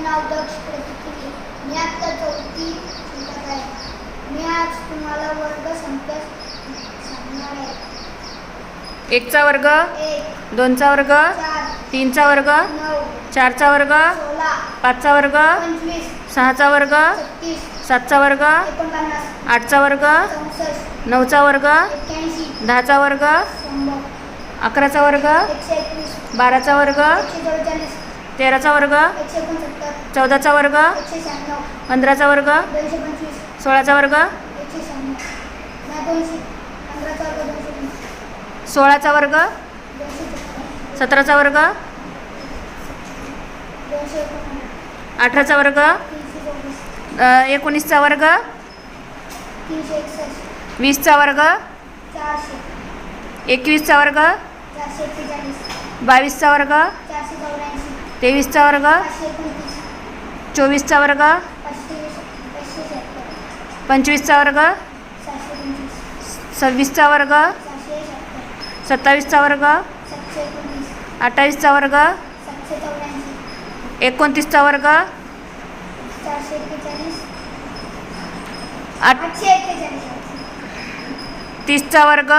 नाव दक्ष प्रतिक्रिया. मी आता चौथी शिकत आहे. मी आज तुम्हाला वर्ग संख्या सांगणार आहे. 1चा वर्ग, 1, 2चा वर्ग, 4, 3चा वर्ग, 9, 4चा वर्ग, 16, 5चा वर्ग, 25, 6चा वर्ग, 36, 7चा वर्ग, 49, 8चा वर्ग, 64, 9चा वर्ग, 81, 10चा वर्ग, 100, 11चा वर्ग, 121, 12चा वर्ग, 144, 13चा वर्ग, 169, 14चा वर्ग, 196, 15चा वर्ग, 225, 16चा वर्ग, 196, 200, 15चा वर्ग 220, 16चा वर्ग, 270, 17चा वर्ग, 289, 18चा वर्ग, 324, 19चा वर्ग, 361, 20चा वर्ग, 400, 21चा वर्ग, 441, 22चा वर्ग, 484, 23चा वर्ग, 529, 24चा वर्ग, 570, 25चा वर्ग, 725, 26चा वर्ग, 770, 27चा वर्ग, 719, 28चा वर्ग, 784, 29चा वर्ग, 441, 8 841, 30चा वर्ग,